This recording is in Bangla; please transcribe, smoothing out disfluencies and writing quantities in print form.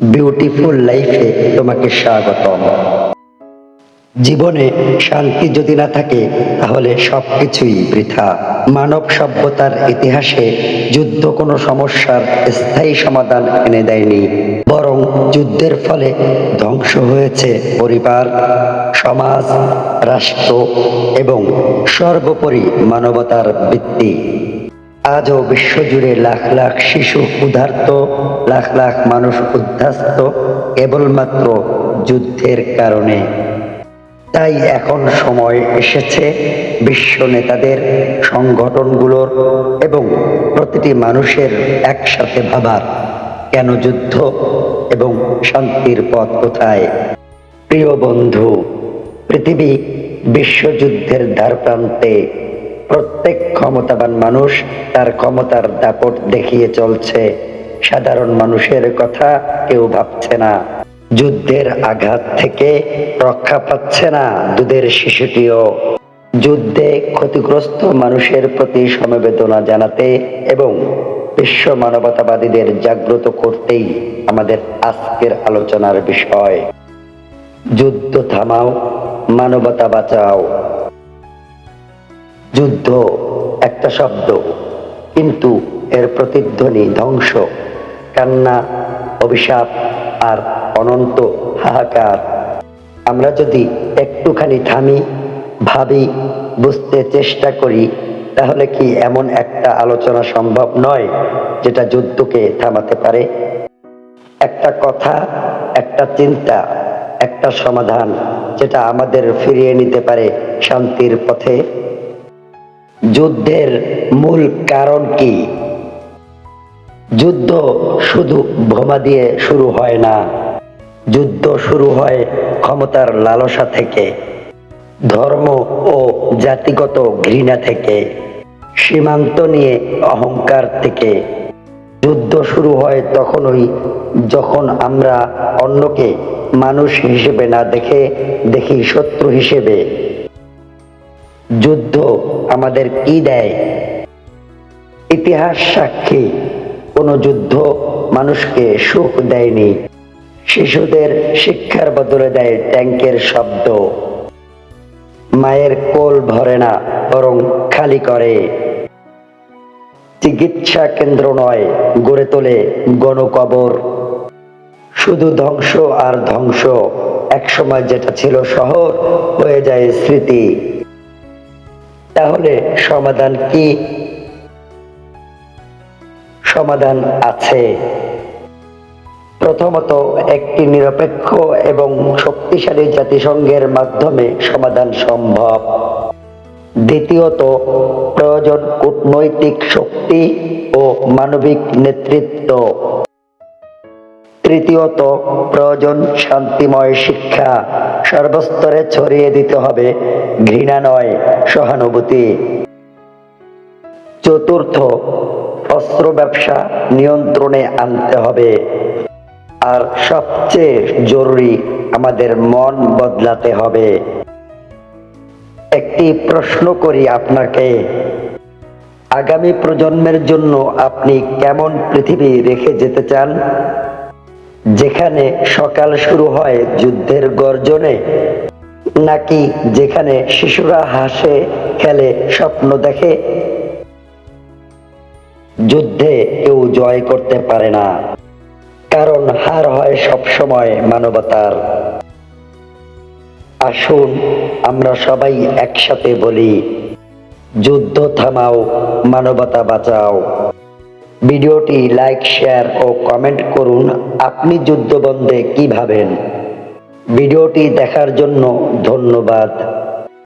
বিউটিফুল লাইফে তোমাকে স্বাগতম। জীবনে শান্তি যদি না থাকে তাহলে সবকিছুই বৃথা। মানব সভ্যতার ইতিহাসে যুদ্ধ কোনো সমস্যার স্থায়ী সমাধান এনে দেয়নি, বরং যুদ্ধের ফলে ধ্বংস হয়েছে পরিবার, সমাজ, রাষ্ট্র এবং সর্বোপরি মানবতার ভিত্তি। আজও বিশ্বজুড়ে লাখ লাখ শিশু ক্ষুধার্ত, লাখ লাখ মানুষ উদ্বাস্ত কেবলমাত্র যুদ্ধের কারণে। তাই এখন সময় এসেছে বিশ্ব নেতাদের, সংগঠনগুলোর এবং প্রতিটি মানুষের একসাথে ভাবার, কেন যুদ্ধ এবং শান্তির পথ কোথায়। প্রিয় বন্ধু, পৃথিবী বিশ্বযুদ্ধের দ্বারপ্রান্তে। প্রত্যেক ক্ষমতাবান মানুষ তার ক্ষমতার দাপট দেখিয়ে চলছে। সাধারণ মানুষের কথা কেউ ভাবছে না। যুদ্ধের আঘাত থেকে রক্ষা পাচ্ছে না দুধের শিশুটিও। যুদ্ধে ক্ষতিগ্রস্ত মানুষের প্রতি সমবেদনা জানাতে এবং বিশ্ব মানবতাবাদীদের জাগ্রত করতেই আমাদের আজকের আলোচনার বিষয়। যুদ্ধ থামাও, মানবতা বাঁচাও। যুদ্ধ একটা শব্দ, কিন্তু এর প্রতিধ্বনি ধ্বংস, কান্না, অভিশাপ আর অনন্ত হাহাকার। আমরা যদি একটুখানি থামি, ভাবি, বুঝতে চেষ্টা করি, তাহলে কি এমন একটা আলোচনা সম্ভব নয় যেটা যুদ্ধকে থামাতে পারে? একটা কথা, একটা চিন্তা, একটা সমাধান যেটা আমাদের ফিরিয়ে নিতে পারে শান্তির পথে। যুদ্ধের মূল কারণ কি? যুদ্ধ শুধু বোমা দিয়ে শুরু হয় না। যুদ্ধ শুরু হয় ক্ষমতার লালসা থেকে, ধর্ম ও জাতিগত ঘৃণা থেকে, সীমান্ত নিয়ে অহংকার থেকে। যুদ্ধ শুরু হয় তখনই যখন আমরা অন্যকে মানুষ হিসেবে না দেখি শত্রু হিসেবে। যুদ্ধ আমাদের কি দেয়? ইতিহাস সাক্ষী, কোনো যুদ্ধ মানুষকে সুখ দেয়নি। শিশুদের শিক্ষার বদলে দেয় ট্যাঙ্কের শব্দ। মায়ের কোল ভরে না, বরং খালি করে। চিকিৎসা কেন্দ্র নয়, গড়ে তোলে গণকবর। শুধু ধ্বংস আর ধ্বংস। একসময় যেটা ছিল শহর হয়ে যায় স্মৃতি। তাহলে সমাধান কি? সমাধান আছে। প্রথমত, একটি নিরপেক্ষ এবং শক্তিশালী জাতিসংঘের মাধ্যমে সমাধান সম্ভব। দ্বিতীয়ত, প্রয়োজন কূটনৈতিক শক্তি ও মানবিক নেতৃত্ব। তৃতীয়ত, প্রয়োজন শান্তিময় শিক্ষা। সর্বস্তরে ছড়িয়ে দিতে হবে ঘৃণা নয়, সহানুভূতি। চতুর্থ, অস্ত্র ব্যবসা নিয়ন্ত্রণে আনতে হবে। আর সবচেয়ে জরুরি, আমাদের মন বদলাতে হবে। একটি প্রশ্ন করি আপনাকে, আগামী প্রজন্মের জন্য আপনি কেমন পৃথিবী রেখে যেতে চান? যেখানে সকাল শুরু হয় যুদ্ধের গর্জনে, নাকি যেখানে শিশুরা হাসে, খেলে, স্বপ্ন দেখে? যুদ্ধে কেউ জয় করতে পারে না, কারণ হার হয় সবসময় মানবতার। আসুন আমরা সবাই একসাথে বলি, যুদ্ধ থামাও, মানবতা বাঁচাও। ভিডিওটি লাইক, শেয়ার ও কমেন্ট করুন আপনি যুদ্ধ বন্ধে কি ভাবেন। ভিডিওটি দেখার জন্য ধন্যবাদ।